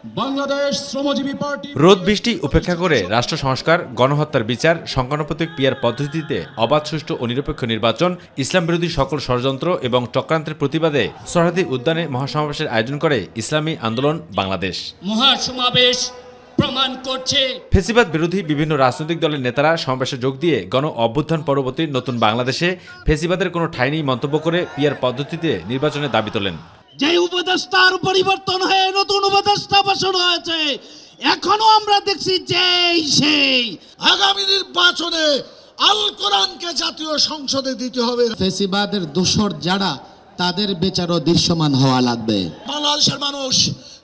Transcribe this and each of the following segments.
বাংলাদেশ শ্রমজীবী পার্টি রোদ বৃষ্টি উপেক্ষা করে রাষ্ট্র সংস্কার, গণহত্যার বিচার, সংখ্যানুপাতিক পিয়ার পদ্ধতিতে অবাধ, সুষ্ঠু ও নিরপেক্ষ নির্বাচন, ইসলাম বিরোধী সকল ষড়যন্ত্র এবং চক্রান্তের প্রতিবাদে সরহাদি উদ্যানে মহাসমাবেশের আয়োজন করে ইসলামী আন্দোলন বাংলাদেশ। মহাসমাবেশ প্রমাণ করছে ফেসিবাদ বিরোধী বিভিন্ন রাজনৈতিক দলের নেতারা সমাবেশে যোগ দিয়ে গণ অভ্যুত্থান পরবর্তী নতুন বাংলাদেশে ফেসিবাদের কোনো ঠাঁই নেই মন্তব্য করে পিয়ার পদ্ধতিতে নির্বাচনের দাবি তোলেন। যে উপদেষ্টার পরিবর্তন হয়ে নতুন উপদেষ্টা বসানো হয়েছে, এখনো আমরা দেখছি যে সেই আগামী নির্বাচনে আল কোরআনকে জাতীয় সংসদে দিতে হবে। ফেসিবাদের দোসর যারা, তাদের বিচারও দৃশ্যমান হওয়া লাগবে। বাংলাদেশের মানুষ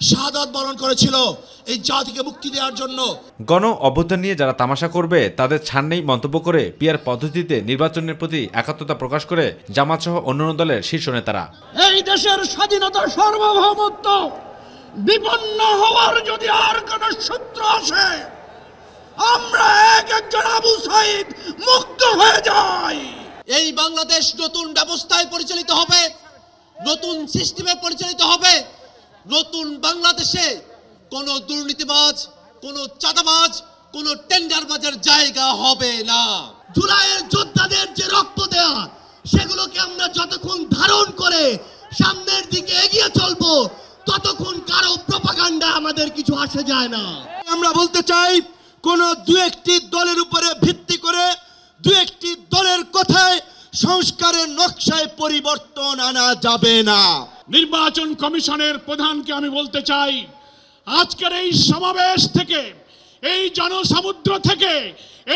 শাহাদাত বরণ করেছিল এই জাতিকে মুক্তি দেওয়ার জন্য। গণ অভ্যুত্থান নিয়ে যারা তামাশা করবে তাদের ছাড় নেই মন্তব্য করে পিয়ার পদ্ধতিতে নির্বাচনের প্রতি একাত্মতা প্রকাশ করে জামাত সহ অন্যান্য দলের শীর্ষ নেতারা। এই দেশের স্বাধীনতা সার্বভৌমত্ব বিপন্ন হওয়ার যদি আর কোন সূত্র আসে, আমরা একজন আবু সাইদ মুক্ত হয়ে যাই। এই বাংলাদেশ নতুন ব্যবস্থায় পরিচালিত হবে, নতুন সিস্টেমে পরিচালিত হবে। নতুন বাংলাদেশে কোনো দুর্নীতিবাজ, কোনো চাঁদাবাজ, কোনো টেন্ডারবাজের জায়গা হবে না। জুলাইয়ের যোদ্ধাদের যে রক্ত দেওয়া, সেগুলোকে আমরা যতক্ষণ ধারণ করে সামনের দিকে এগিয়ে চলবো, ততক্ষণ কারো প্রপাগান্ডা আমাদের কিছু আসে যায় না। আমরা বলতে চাই, কোন দু একটি দলের উপরে ভিত্তি করে দু একটি দলের কথায় সংস্কারের নকশায় পরিবর্তন আনা যাবে না। নির্বাচন কমিশনের প্রধানকে আমি বলতে চাই, আজকের এই সমাবেশ থেকে, এই জনসমুদ্র থেকে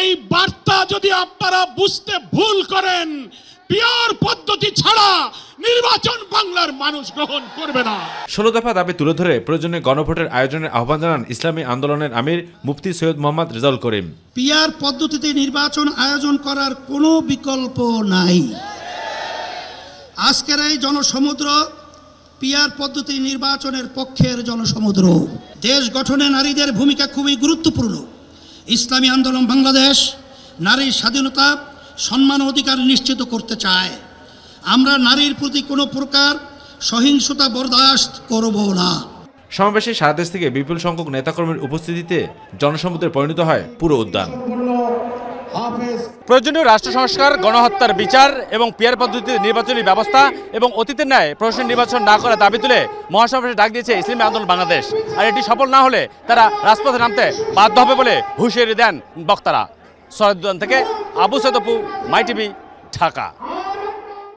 এই বার্তা যদি আপনারা বুঝতে ভুল করেন, পিয়ার পদ্ধতি ছাড়া নির্বাচন বাংলার মানুষ গ্রহণ করবে না। 16 দফা দাবি তুলে ধরে প্রয়োজনে গণভোটের আয়োজনের আহ্বান জানান ইসলামী আন্দোলনের আমির মুফতি সৈয়দ মোহাম্মদ রেজাউল করিম। পিয়ার পদ্ধতিতে নির্বাচন আয়োজন করার কোনো বিকল্প নাই। আজকের এই জনসমুদ্র পিয়ার পদ্ধতি নির্বাচনের পক্ষের জনসমুদ্র। দেশ গঠনে নারীদের ভূমিকা খুবই গুরুত্বপূর্ণ। ইসলামী আন্দোলন বাংলাদেশ নারীর স্বাধীনতা, সম্মান, অধিকার নিশ্চিত করতে চায়। আমরা নারীর প্রতি কোনো প্রকার সহিংসতা বরদাস্ত করব না। সমাবেশে সারা দেশ থেকে বিপুল সংখ্যক নেতাকর্মীর উপস্থিতিতে জনসমুদ্রে পরিণত হয় পুরো উদ্যান। প্রয়োজনীয় রাষ্ট্র সংস্কার, গণহত্যার বিচার এবং পিয়ার পদ্ধতিতে নির্বাচনী ব্যবস্থা এবং অতীতের ন্যায় প্রশাসন নির্বাচন না করার দাবি তুলে মহাসমাবেশে ডাক দিয়েছে ইসলামী আন্দোলন বাংলাদেশ। আর এটি সফল না হলে তারা রাজপথে নামতে বাধ্য হবে বলে হুঁশিয়ারি দেন বক্তারা। সরহাদ উদ্যান থেকে আবু সৈয়দ অপু, মাই টিভি, ঢাকা।